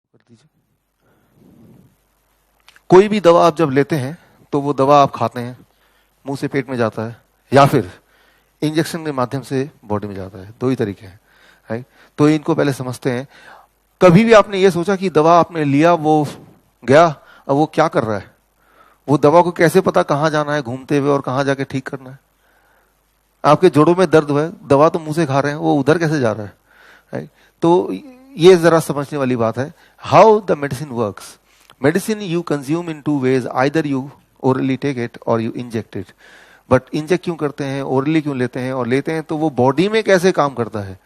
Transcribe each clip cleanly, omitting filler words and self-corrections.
कर दीजिए। कोई भी दवा आप जब लेते हैं तो वो दवा आप खाते हैं, मुंह से पेट में जाता है या फिर इंजेक्शन के माध्यम से बॉडी में जाता है। दो ही तरीके हैं, राइट। तो इनको पहले समझते हैं। कभी भी आपने ये सोचा कि दवा आपने लिया, वो गया, अब वो क्या कर रहा है? वो दवा को कैसे पता कहाँ जाना है घूमते हुए और कहाँ जाके ठीक करना है? आपके जोड़ों में दर्द हुआ है, दवा तो मुंह से खा रहे हैं, वो उधर कैसे जा रहा है, राइट। तो ये जरा समझने वाली बात है। How the medicine works. Medicine you consume in two ways, either you orally take it और you inject it. But inject क्यों करते हैं, ओरली क्यों लेते हैं, और लेते हैं तो वो बॉडी में कैसे काम करता है,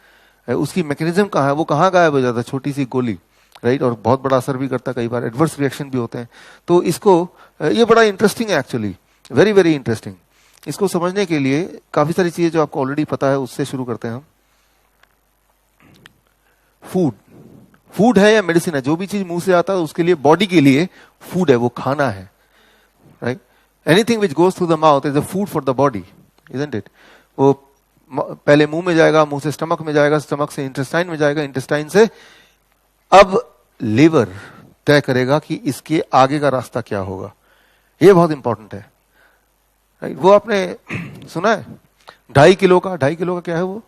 उसकी मैकेनिज्म कहाँ है, वो कहाँ गायब हो जाता है, छोटी सी गोली, राइट। और बहुत बड़ा असर भी करता है, कई बार एडवर्स रिएक्शन भी होते हैं। तो इसको ये बड़ा इंटरेस्टिंग है एक्चुअली, वेरी वेरी इंटरेस्टिंग। इसको समझने के लिए काफी सारी चीजें जो आपको ऑलरेडी पता है उससे शुरू करते हैं हम। फूड, फूड है या मेडिसिन है, जो भी चीज मुंह से आता है उसके लिए, बॉडी के लिए फूड है, वो खाना है, right. Anything which goes through the mouth is a food for the body, isn't it. वो पहले मुंह में जाएगा, मुंह से स्टमक में जाएगा, स्टमक से इंटेस्टाइन में जाएगा, इंटेस्टाइन से अब लिवर तय करेगा कि इसके आगे का रास्ता क्या होगा। ये बहुत इंपॉर्टेंट है, राइट। वो आपने सुना है 2.5 किलो का, 2.5 किलो का क्या है वो,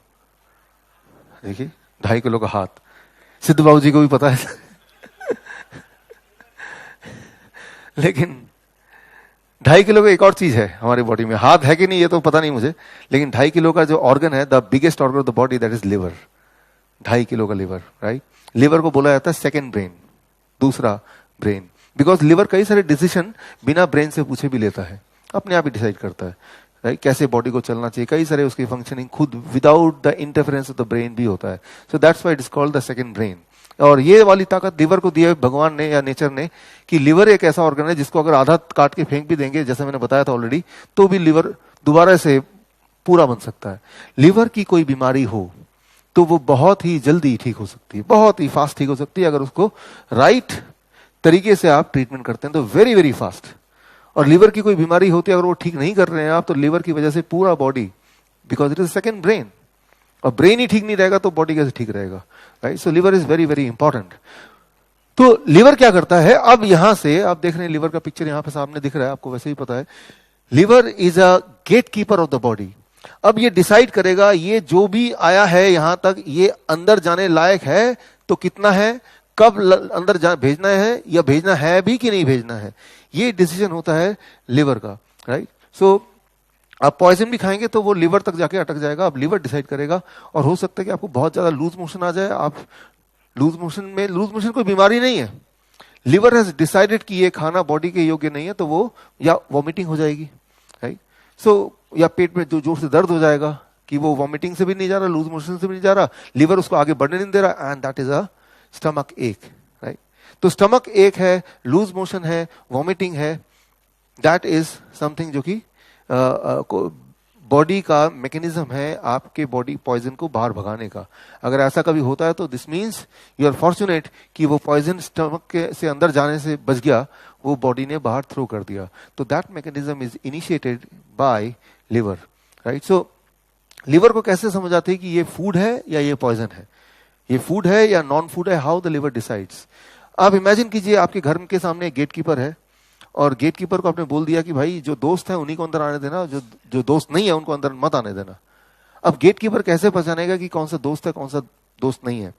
देखिए 2.5 किलो का हाथ, सिद्ध बाबू जी को भी पता है लेकिन 2.5 किलो का एक और चीज है हमारी बॉडी में, हाथ है कि नहीं ये तो पता नहीं मुझे, लेकिन 2.5 किलो का जो ऑर्गन है, the biggest organ of the body, that is liver. 2.5 kilo का लिवर, राइट। लिवर को बोला जाता है सेकेंड ब्रेन, दूसरा ब्रेन, बिकॉज लिवर कई सारे डिसीजन बिना ब्रेन से पूछे भी लेता है, अपने आप ही डिसाइड करता है, राइट। कैसे बॉडी को चलना चाहिए, कई सारे उसकी फंक्शनिंग खुद without the interference of the brain भी होता है। So that's why it is called the second brain. और ये वाली ताकत लिवर को दी है भगवान ने या नेचर ने, कि लिवर एक ऐसा ऑर्गन है जिसको अगर आधा काट के फेंक भी देंगे, जैसे मैंने बताया था ऑलरेडी, तो भी लिवर दोबारा से पूरा बन सकता है। लिवर की कोई बीमारी हो तो वो बहुत ही जल्दी ठीक हो सकती है, बहुत ही फास्ट ठीक हो सकती है, अगर उसको राइट तरीके से आप ट्रीटमेंट करते हैं तो वेरी वेरी फास्ट। और लिवर की कोई बीमारी होती है, अगर वो ठीक नहीं कर रहे हैं आप, तो लिवर की वजह से पूरा body, because it is second brain, और ब्रेन ही ठीक नहीं रहेगा तो बॉडी कैसे ठीक रहेगा, right. So liver is very very important. तो लिवर क्या करता है, अब यहां से आप देख रहे हैं लिवर का पिक्चर यहां पे सामने दिख रहा है, आपको वैसे ही पता है। Liver is a gatekeeper of the body. अब ये डिसाइड करेगा ये जो भी आया है यहां तक, ये अंदर जाने लायक है तो कितना है, कब अंदर भेजना है, या भेजना है भी कि नहीं भेजना है, ये डिसीजन होता है लिवर का, राइट। सो आप पॉइजन भी खाएंगे तो वो लिवर तक जाके अटक जाएगा, अब लिवर डिसाइड करेगा। और हो सकता है कि आपको बहुत ज्यादा लूज मोशन आ जाए, आप लूज मोशन कोई बीमारी नहीं है, लिवर हैज डिसाइडेड कि ये खाना बॉडी के योग्य नहीं है, तो वो या वॉमिटिंग हो जाएगी, राइट। सो या पेट में जो जोर से दर्द हो जाएगा कि वो वॉमिटिंग से भी नहीं जा रहा, लूज मोशन से भी नहीं जा रहा, लिवर उसको आगे बढ़ने नहीं दे रहा, and that is a stomach एक, राइट। तो स्टमक एक है, लूज मोशन है, वॉमिटिंग है, दैट इज समथिंग जो कि बॉडी का मैकेनिज्म है आपके बॉडी पॉइजन को बाहर भगाने का। अगर ऐसा कभी होता है तो this means you are fortunate कि वो पॉइजन स्टमक के से अंदर जाने से बच गया, वो बॉडी ने बाहर थ्रो कर दिया। तो that mechanism is initiated by liver, right. So liver को कैसे समझ आते हैं कि ये फूड है या ये पॉइजन है, ये फूड है या नॉन फूड है, हाउ द लिवर डिसाइड्स। आप इमेजिन कीजिए आपके घर के सामने एक गेट कीपर है, और गेट कीपर को आपने बोल दिया कि भाई जो दोस्त है उन्हीं को अंदर आने देना, जो दोस्त नहीं है उनको अंदर मत आने देना। अब गेट कीपर कैसे पहचानेगा कि कौन सा दोस्त है कौन सा दोस्त नहीं है?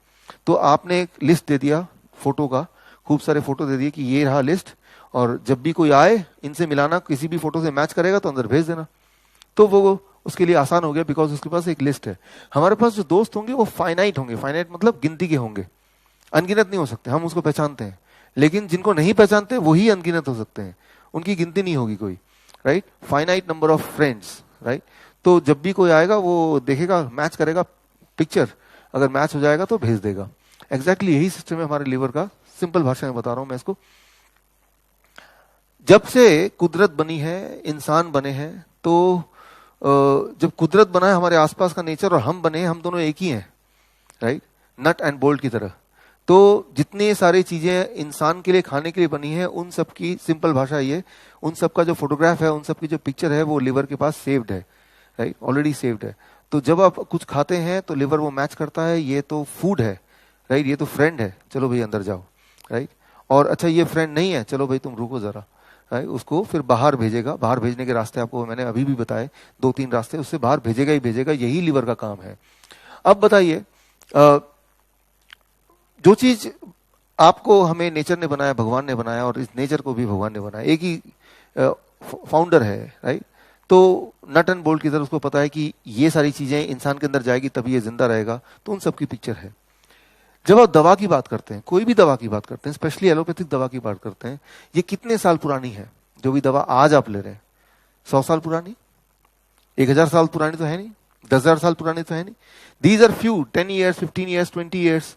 तो आपने एक लिस्ट दे दिया फोटो का, खूब सारे फोटो दे दिए कि ये रहा लिस्ट, और जब भी कोई आए इनसे मिलाना, किसी भी फोटो से मैच करेगा तो अंदर भेज देना। तो वो उसके लिए आसान हो गया, बिकॉज उसके पास एक लिस्ट है। हमारे पास जो दोस्त होंगे वो फाइनाइट होंगे, फाइनाइट मतलब गिनती के होंगे, अनगिनत नहीं हो सकते, हम उसको पहचानते हैं। लेकिन जिनको नहीं पहचानते वही अनगिनत हो सकते हैं, उनकी गिनती नहीं होगी कोई, right. Finite number of friends, right. तो जब भी कोई आएगा वो देखेगा, मैच करेगा पिक्चर, अगर मैच हो जाएगा तो भेज देगा। एग्जैक्टली यही सिस्टम है हमारे लिवर का, सिंपल भाषा में बता रहा हूं मैं इसको। जब से कुदरत बनी है, इंसान बने हैं, तो जब कुदरत बना है, हमारे आसपास का नेचर और हम बने हैं, हम दोनों एक ही हैं, राइट, नट एंड बोल्ट की तरह। तो जितनी सारी चीजें इंसान के लिए खाने के लिए बनी है, उन सब की सिंपल भाषा ये, उन सब का जो फोटोग्राफ है, उन सब की जो पिक्चर है, वो लिवर के पास सेव्ड है, राइट, ऑलरेडी सेव्ड है। तो जब आप कुछ खाते हैं तो लिवर वो मैच करता है, ये तो फूड है, राइट, ये तो फ्रेंड है, चलो भाई अंदर जाओ। राइट। और अच्छा ये फ्रेंड नहीं है, चलो भाई तुम रुको जरा, राइट, उसको फिर बाहर भेजेगा। बाहर भेजने के रास्ते आपको मैंने अभी भी बताए, 2-3 रास्ते, उससे बाहर भेजेगा ही भेजेगा। यही लिवर का काम है। अब बताइए, जो चीज आपको हमें नेचर ने बनाया, भगवान ने बनाया, और इस नेचर को भी भगवान ने बनाया, एक ही फाउंडर है, राइट। तो नट एंड बोल्ट की तरह उसको पता है कि ये सारी चीजें इंसान के अंदर जाएगी तभी ये जिंदा रहेगा। तो उन सबकी पिक्चर है। जब आप दवा की बात करते हैं, कोई भी दवा की बात करते हैं, स्पेशली एलोपैथिक दवा की बात करते हैं, ये कितने साल पुरानी है? जो भी दवा आज आप ले रहे हैं, 100 साल पुरानी, 1000 साल पुरानी तो है नहीं, 10,000 साल पुरानी तो है नहीं। These are few, 10 years, 15 years, 20 years.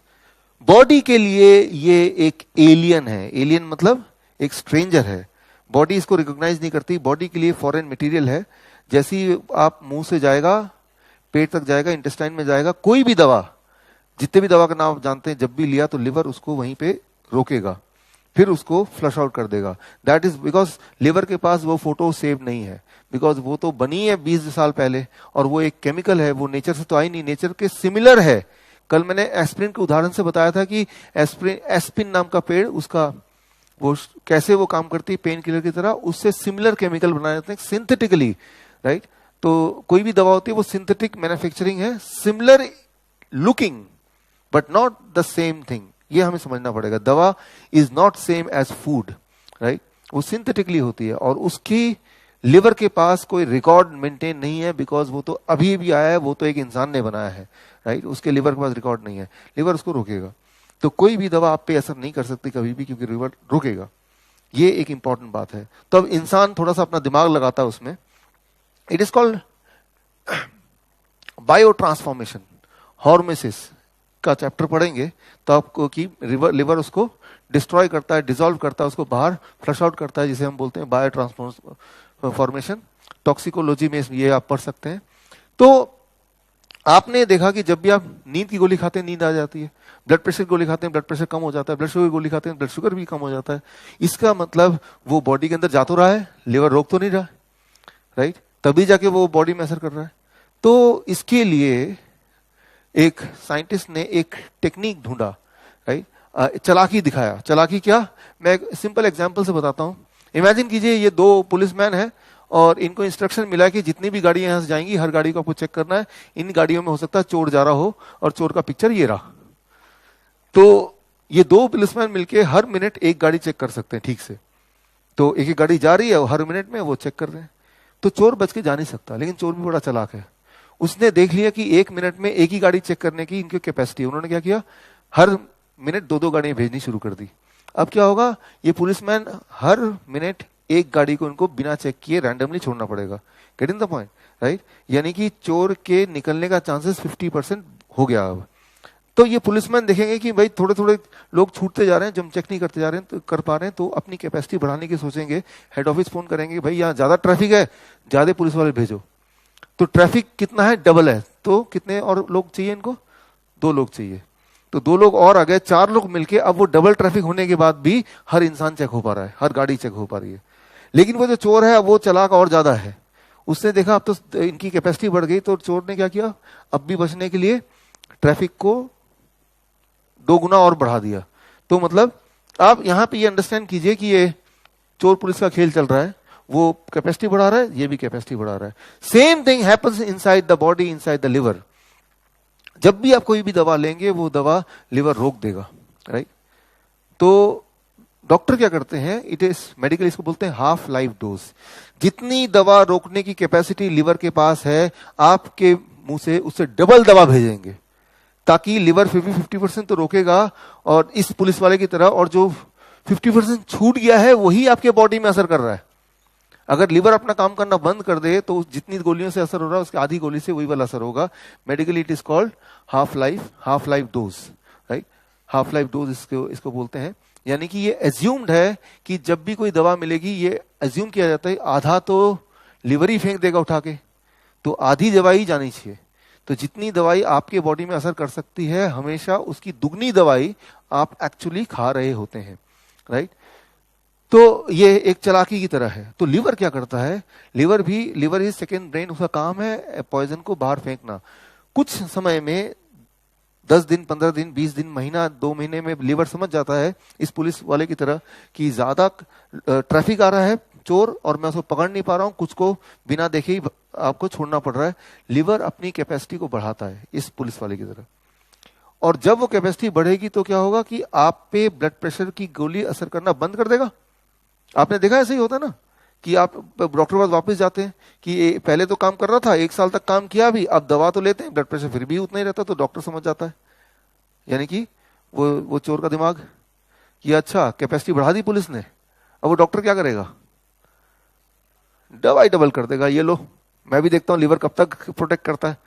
Body के लिए ये एक एलियन है। एलियन मतलब एक स्ट्रेंजर है। बॉडी इसको रिकॉग्नाइज नहीं करती। बॉडी के लिए फॉरेन मटेरियल है। जैसे ही आप मुंह से जाएगा, पेट तक जाएगा, इंटेस्टाइन में जाएगा, कोई भी दवा, जितने भी दवा का नाम आप जानते हैं, जब भी लिया तो लिवर उसको वहीं पे रोकेगा, फिर उसको फ्लश आउट कर देगा। दैट इज बिकॉज लिवर के पास वो फोटो सेव नहीं है, बिकॉज वो तो बनी है 20 साल पहले, और वो एक केमिकल है, वो नेचर से तो आई नहीं, नेचर के सिमिलर है। कल मैंने एस्प्रिन के उदाहरण से बताया था कि एस्पिन नाम का पेड़, उसका वो कैसे वो काम करती है पेन किलर की तरह, उससे सिमिलर केमिकल बनाए जाते हैं सिंथेटिकली, राइट। तो कोई भी दवा होती है वो सिंथेटिक मैन्युफैक्चरिंग है, similar looking but not the same thing. ये हमें समझना पड़ेगा। दवा is not same as food, right. वो सिंथेटिकली होती है, और उसकी लिवर के पास कोई रिकॉर्ड मेंटेन नहीं है, बिकॉज वो तो अभी भी आया है, वो तो एक इंसान ने बनाया है, राइट। उसके लिवर के पास रिकॉर्ड नहीं है। लिवर उसको रोकेगा। तो कोई भी दवा आप पे असर नहीं कर सकती कभी भी, क्योंकि लिवर रोकेगा। ये एक इंपॉर्टेंट बात है। तो अब इंसान थोड़ा सा अपना दिमाग लगाता है उसमें। It is called biotransformation. Hormesis का चैप्टर पढ़ेंगे तो आपको कि लिवर उसको डिस्ट्रॉय करता है, डिसॉल्व करता है, उसको बाहर फ्लश आउट करता है, जिसे हम बोलते हैं बायो ट्रांसफॉर्मेशन। टॉक्सिकोलॉजी में ये आप पढ़ सकते हैं। तो आपने देखा कि जब भी आप नींद की गोली खाते हैं, नींद आ जाती है। ब्लड प्रेशर की गोली खाते हैं, ब्लड प्रेशर कम हो जाता है। ब्लड शुगर की गोली खाते हैं, ब्लड शुगर भी कम हो जाता है। इसका मतलब वो बॉडी के अंदर जा तो रहा है, लिवर रोक तो नहीं रहा, राइट। तभी जाके वो बॉडी में असर कर रहा है। तो इसके लिए एक साइंटिस्ट ने एक टेक्निक ढूंढा, राइट। चालाकी दिखाया। चालाकी क्या? मैं एक सिंपल एग्जांपल से बताता हूं। इमेजिन कीजिए ये 2 पुलिसमैन हैं, और इनको इंस्ट्रक्शन मिला कि जितनी भी गाड़ियां यहां से जाएंगी, हर गाड़ी को आपको चेक करना है। इन गाड़ियों में हो सकता है चोर जा रहा हो, और चोर का पिक्चर ये रहा। तो ये 2 पुलिसमैन मिलके हर मिनट एक गाड़ी चेक कर सकते हैं ठीक से। तो एक गाड़ी जा रही है और हर मिनट में वो चेक कर रहे हैं। तो चोर बच के जा नहीं सकता, लेकिन चोर भी बड़ा चालाक है। उसने देख लिया कि 1 मिनट में एक ही गाड़ी चेक करने की इनकी कैपेसिटी है। उन्होंने क्या किया, हर मिनट 2-2 गाड़ियां भेजनी शुरू कर दी। अब क्या होगा, ये पुलिसमैन हर मिनट एक गाड़ी को इनको बिना चेक किए रैंडमली छोड़ना पड़ेगा। Getting the point, right. यानी कि चोर के निकलने का चांसेस 50% हो गया। अब तो ये पुलिसमैन देखेंगे कि भाई थोड़े थोड़े लोग छूटते जा रहे हैं, जब चेक नहीं करते जा रहे हैं, तो कर पा रहे हैं, तो अपनी कैपेसिटी बढ़ाने की सोचेंगे। हेड ऑफिस फोन करेंगे, भाई यहाँ ज्यादा ट्रैफिक है, ज्यादा पुलिस वाले भेजो। तो ट्रैफिक कितना है, डबल है, तो कितने और लोग चाहिए इनको? 2 लोग चाहिए। तो 2 लोग और आ गए, 4 लोग मिलके अब वो डबल ट्रैफिक होने के बाद भी हर इंसान चेक हो पा रहा है, हर गाड़ी चेक हो पा रही है। लेकिन वो जो चोर है वो चालाक और ज्यादा है। उसने देखा अब तो इनकी कैपेसिटी बढ़ गई, तो चोर ने क्या किया, अब भी बचने के लिए ट्रैफिक को 2 गुना और बढ़ा दिया। तो मतलब आप यहां पे ये अंडरस्टैंड कीजिए कि ये चोर पुलिस का खेल चल रहा है। वो कैपेसिटी बढ़ा रहा है, ये भी कैपेसिटी बढ़ा रहा है। Same thing happens inside the body, inside the liver. जब भी आप कोई भी दवा लेंगे, वो दवा लिवर रोक देगा, राइट। तो डॉक्टर क्या करते हैं, इट इज मेडिकल, इसको बोलते हैं हाफ लाइफ डोज। जितनी दवा रोकने की कैपेसिटी लिवर के पास है, आपके मुंह से उससे डबल दवा भेजेंगे, ताकि लिवर 50% तो रोकेगा, और इस पुलिस वाले की तरह, और जो 50% छूट गया है वही आपके बॉडी में असर कर रहा है। अगर लिवर अपना काम करना बंद कर दे, तो जितनी गोलियों से असर हो रहा है, उसकी आधी गोली से वही वाला असर होगा। Medically it is called half life dose, right. Half life dose इसको बोलते हैं। यानी कि ये एज्यूम्ड है कि जब भी कोई दवा मिलेगी, ये एज्यूम किया जाता है आधा तो लिवर ही फेंक देगा उठा के, तो आधी दवाई जानी चाहिए। तो जितनी दवाई आपके बॉडी में असर कर सकती है, हमेशा उसकी दुगनी दवाई आप एक्चुअली खा रहे होते हैं, राइट। तो ये एक चालाकी की तरह है। तो लिवर क्या करता है, लिवर इज सेकेंड ब्रेन। उसका काम है पॉइजन को बाहर फेंकना। कुछ समय में 10 दिन, 15 दिन, 20 दिन, महीना, 2 महीने में लिवर समझ जाता है इस पुलिस वाले की तरह कि ज्यादा ट्रैफिक आ रहा है, चोर, और मैं उसको पकड़ नहीं पा रहा हूं, कुछ को बिना देखे ही आपको छोड़ना पड़ रहा है। लिवर अपनी कैपेसिटी को बढ़ाता है इस पुलिस वाले की तरह। और जब वो कैपेसिटी बढ़ेगी तो क्या होगा कि आप पे ब्लड प्रेशर की गोली असर करना बंद कर देगा। आपने देखा ऐसे ही होता है ना कि आप डॉक्टर के पास वापस जाते हैं कि पहले तो काम कर रहा था, 1 साल तक काम किया भी, अब दवा तो लेते हैं, ब्लड प्रेशर फिर भी उतना ही रहता, तो डॉक्टर समझ जाता है, यानी कि वो चोर का दिमाग कि अच्छा कैपेसिटी बढ़ा दी पुलिस ने, अब वो डॉक्टर क्या करेगा, दवाई डबल कर देगा, ये लो मैं भी देखता हूं लिवर कब तक प्रोटेक्ट करता है,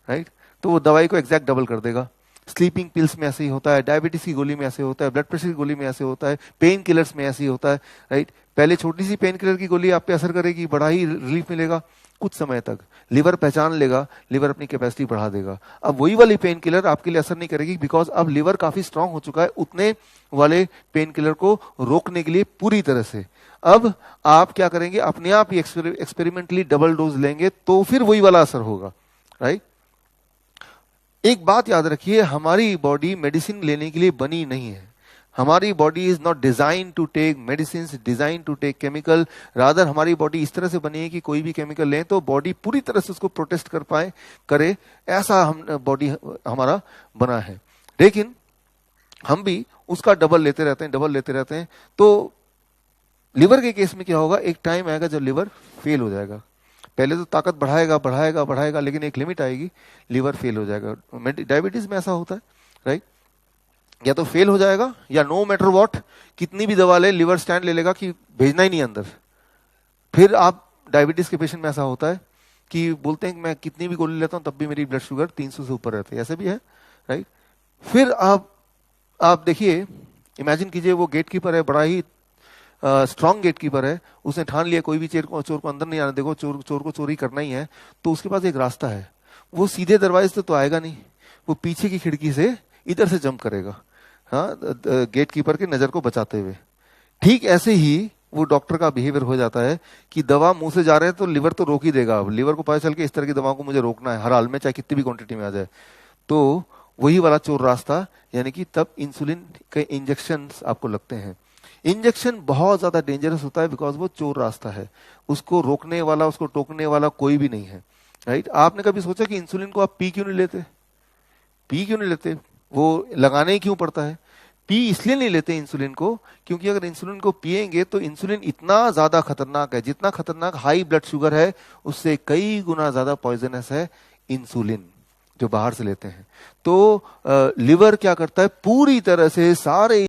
राइट। तो वो दवाई को एग्जैक्ट डबल कर देगा। स्लीपिंग पिल्स में ऐसे ही होता है, डायबिटीज की गोली में ऐसे होता है, ब्लड प्रेशर की गोली में ऐसे होता है, पेन किलर्स में ऐसे ही होता है, राइट। पहले छोटी सी पेन किलर की गोली आप पे असर करेगी, बड़ा ही रिलीफ मिलेगा, कुछ समय तक लिवर पहचान लेगा, लिवर अपनी कैपेसिटी बढ़ा देगा। अब वही वाली पेन किलर आपके लिए असर नहीं करेगी, बिकॉज अब लिवर काफी स्ट्रांग हो चुका है उतने वाले पेन किलर को रोकने के लिए पूरी तरह से। अब आप क्या करेंगे, अपने आप ही एक्सपेरिमेंटली डबल डोज लेंगे तो फिर वही वाला असर होगा, राइट। एक बात याद रखिए, हमारी बॉडी मेडिसिन लेने के लिए बनी नहीं है। हमारी body is not design to take medicine, design to take chemical. Rather हमारी बॉडी इस तरह से बनी है कि कोई भी केमिकल लें तो बॉडी पूरी तरह से उसको प्रोटेस्ट कर पाए, करे, ऐसा हम बॉडी हमारा बना है। लेकिन हम भी उसका डबल लेते रहते हैं, डबल लेते रहते हैं। तो लिवर के केस में क्या होगा, एक टाइम आएगा जब लिवर फेल हो जाएगा। पहले तो ताकत बढ़ाएगा बढ़ाएगा बढ़ाएगा, लेकिन एक लिमिट आएगी, लिवर फेल हो जाएगा। डायबिटीज में ऐसा होता है, राइट। या तो फेल हो जाएगा, या नो मैटर व्हाट कितनी भी दवा ले, लिवर स्टैंड ले लेगा कि भेजना ही नहीं अंदर। फिर आप डायबिटीज के पेशेंट में ऐसा होता है कि बोलते हैं कि मैं कितनी भी गोली लेता हूं तब भी मेरी ब्लड शुगर 300 से ऊपर रहती है, ऐसे भी है, राइट। फिर आप देखिए, इमेजिन कीजिए वो गेटकीपर है, बड़ा ही स्ट्रॉन्ग गेटकीपर है, उसने ठान लिया कोई भी चोर को अंदर नहीं आने देगा, चोर को चोरी करना ही है। तो उसके पास एक रास्ता है, वो सीधे दरवाजे से तो आएगा नहीं, वो पीछे की खिड़की से इधर से जंप करेगा, हाँ, गेटकीपर की नजर को बचाते हुए। ठीक ऐसे ही वो डॉक्टर का बिहेवियर हो जाता है कि दवा मुंह से जा रहे हैं तो लिवर तो रोक ही देगा। लिवर को पता चल के इस तरह की दवाओं को मुझे रोकना है हर हाल में, चाहे कितनी भी क्वांटिटी में आ जाए। तो वही वाला चोर रास्ता, यानी कि तब इंसुलिन के इंजेक्शन आपको लगते हैं। इंजेक्शन बहुत ज्यादा डेंजरस होता है, बिकॉज वो चोर रास्ता है, उसको रोकने वाला, उसको टोकने वाला कोई भी नहीं है, राइट। आपने कभी सोचा कि इंसुलिन को आप पी क्यों नहीं लेते? पी क्यों नहीं लेते? वो लगाने ही क्यों पड़ता है? पी इसलिए नहीं लेते इंसुलिन को, क्योंकि अगर इंसुलिन को पिएंगे तो इंसुलिन इतना ज्यादा खतरनाक है, जितना खतरनाक हाई ब्लड शुगर है उससे कई गुना ज्यादा पॉइजनस है इंसुलिन जो बाहर से लेते हैं। तो लिवर क्या करता है, पूरी तरह से सारे